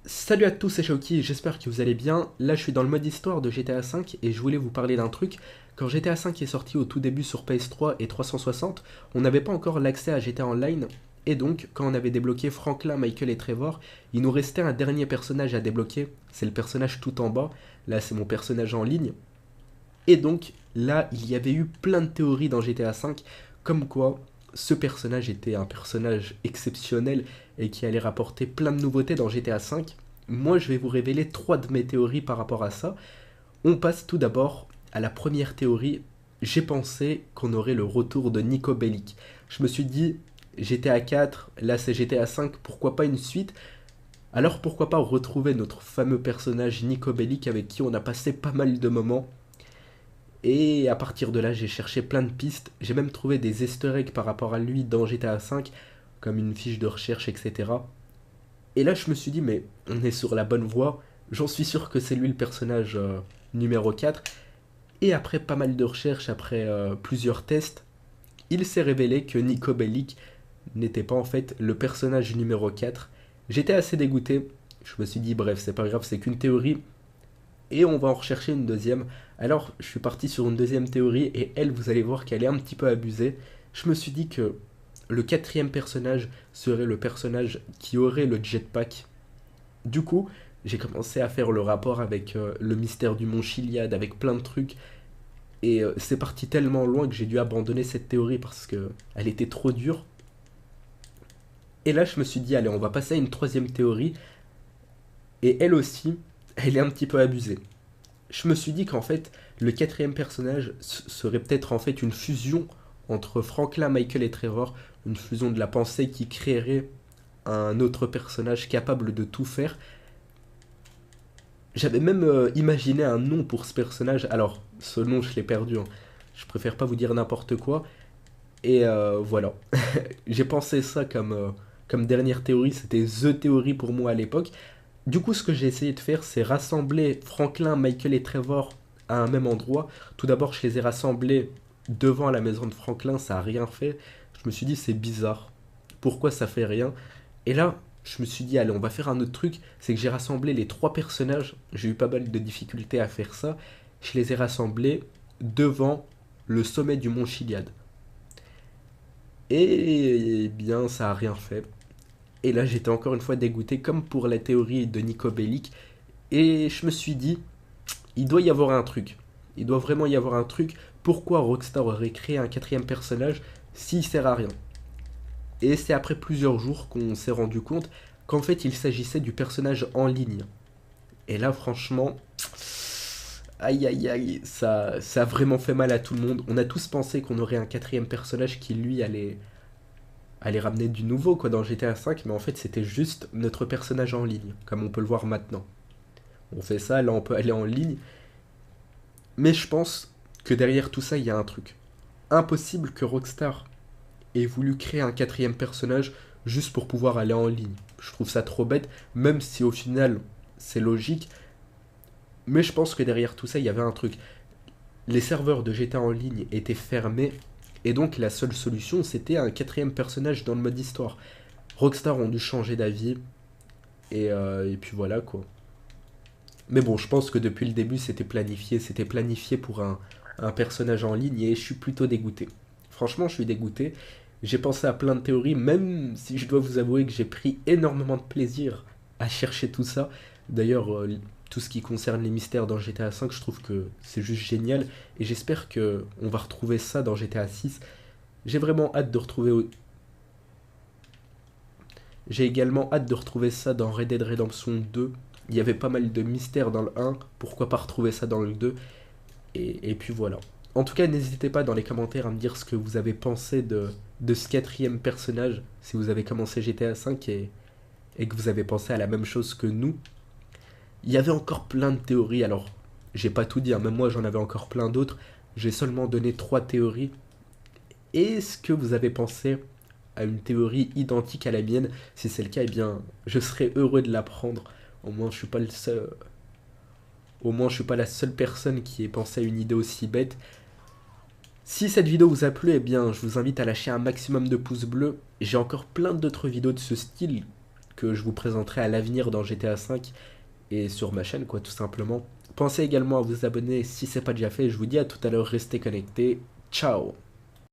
Salut à tous, c'est Shoki, j'espère que vous allez bien. Là, je suis dans le mode histoire de GTA V et je voulais vous parler d'un truc. Quand GTA V est sorti au tout début sur PS3 et 360, on n'avait pas encore l'accès à GTA Online. Et donc, quand on avait débloqué Franklin, Michael et Trevor, il nous restait un dernier personnage à débloquer. C'est le personnage tout en bas. Là, c'est mon personnage en ligne. Et donc, là, il y avait eu plein de théories dans GTA V, comme quoi ce personnage était un personnage exceptionnel et qui allait rapporter plein de nouveautés dans GTA V. Moi, je vais vous révéler trois de mes théories par rapport à ça. On passe tout d'abord à la première théorie. J'ai pensé qu'on aurait le retour de Nico Bellic. Je me suis dit, GTA 4, là c'est GTA 5, pourquoi pas une suite? Alors pourquoi pas retrouver notre fameux personnage Nico Bellic avec qui on a passé pas mal de moments. Et à partir de là, j'ai cherché plein de pistes. J'ai même trouvé des easter eggs par rapport à lui dans GTA V, comme une fiche de recherche, etc. Et là, je me suis dit, mais on est sur la bonne voie. J'en suis sûr que c'est lui le personnage numéro 4. Et après pas mal de recherches, après plusieurs tests, il s'est révélé que Nico Bellic n'était pas en fait le personnage numéro 4. J'étais assez dégoûté. Je me suis dit, bref, c'est pas grave, c'est qu'une théorie et on va en rechercher une deuxième. Alors, je suis parti sur une deuxième théorie, et elle, vous allez voir qu'elle est un petit peu abusée. Je me suis dit que le quatrième personnage serait le personnage qui aurait le jetpack. Du coup, j'ai commencé à faire le rapport avec le mystère du mont Chiliad, avec plein de trucs, et c'est parti tellement loin que j'ai dû abandonner cette théorie parce que elle était trop dure. Et là, je me suis dit, allez, on va passer à une troisième théorie, et elle aussi, elle est un petit peu abusée. Je me suis dit qu'en fait, le quatrième personnage serait peut-être en fait une fusion entre Franklin, Michael et Trevor, une fusion de la pensée qui créerait un autre personnage capable de tout faire. J'avais même imaginé un nom pour ce personnage. Alors, ce nom, je l'ai perdu, hein. Je préfère pas vous dire n'importe quoi. Et voilà. J'ai pensé ça comme dernière théorie. C'était The théorie pour moi à l'époque. Du coup, ce que j'ai essayé de faire, c'est rassembler Franklin, Michael et Trevor à un même endroit. Tout d'abord, je les ai rassemblés devant la maison de Franklin, ça a rien fait. Je me suis dit, c'est bizarre. Pourquoi ça fait rien? Et là, je me suis dit, allez, on va faire un autre truc. C'est que j'ai rassemblé les trois personnages. J'ai eu pas mal de difficultés à faire ça. Je les ai rassemblés devant le sommet du mont Chiliad. Et bien, ça a rien fait. Et là, j'étais encore une fois dégoûté, comme pour la théorie de Nico Bellic. Et je me suis dit, il doit y avoir un truc. Il doit vraiment y avoir un truc. Pourquoi Rockstar aurait créé un quatrième personnage s'il sert à rien? Et c'est après plusieurs jours qu'on s'est rendu compte qu'en fait il s'agissait du personnage en ligne. Et là franchement, aïe aïe aïe, ça a vraiment fait mal à tout le monde. On a tous pensé qu'on aurait un quatrième personnage qui lui allait ramener du nouveau quoi dans GTA V, mais en fait c'était juste notre personnage en ligne, comme on peut le voir maintenant. On fait ça, là on peut aller en ligne. Mais je pense que derrière tout ça, il y a un truc. Impossible que Rockstar ait voulu créer un quatrième personnage juste pour pouvoir aller en ligne. Je trouve ça trop bête, même si au final c'est logique. Mais je pense que derrière tout ça, il y avait un truc. Les serveurs de GTA en ligne étaient fermés, et donc la seule solution, c'était un quatrième personnage dans le mode histoire. Rockstar ont dû changer d'avis, et puis voilà quoi. Mais bon, je pense que depuis le début, c'était planifié pour un personnage en ligne et je suis plutôt dégoûté. Franchement, je suis dégoûté. J'ai pensé à plein de théories, même si je dois vous avouer que j'ai pris énormément de plaisir à chercher tout ça. D'ailleurs, tout ce qui concerne les mystères dans GTA V, je trouve que c'est juste génial et j'espère que on va retrouver ça dans GTA 6. J'ai vraiment hâte de retrouver. J'ai également hâte de retrouver ça dans Red Dead Redemption 2. Il y avait pas mal de mystères dans le 1, pourquoi pas retrouver ça dans le 2? Et puis voilà. En tout cas, n'hésitez pas dans les commentaires à me dire ce que vous avez pensé de ce quatrième personnage, si vous avez commencé GTA V et que vous avez pensé à la même chose que nous. Il y avait encore plein de théories, alors j'ai pas tout dit, hein, même moi j'en avais encore plein d'autres. J'ai seulement donné trois théories. Est-ce que vous avez pensé à une théorie identique à la mienne? Si c'est le cas, eh bien, je serais heureux de l'apprendre. Au moins, je suis pas le seul. Au moins, je suis pas la seule personne qui ait pensé à une idée aussi bête. Si cette vidéo vous a plu, eh bien, je vous invite à lâcher un maximum de pouces bleus. J'ai encore plein d'autres vidéos de ce style que je vous présenterai à l'avenir dans GTA 5 et sur ma chaîne, quoi, tout simplement. Pensez également à vous abonner si c'est pas déjà fait. Je vous dis à tout à l'heure, restez connectés. Ciao!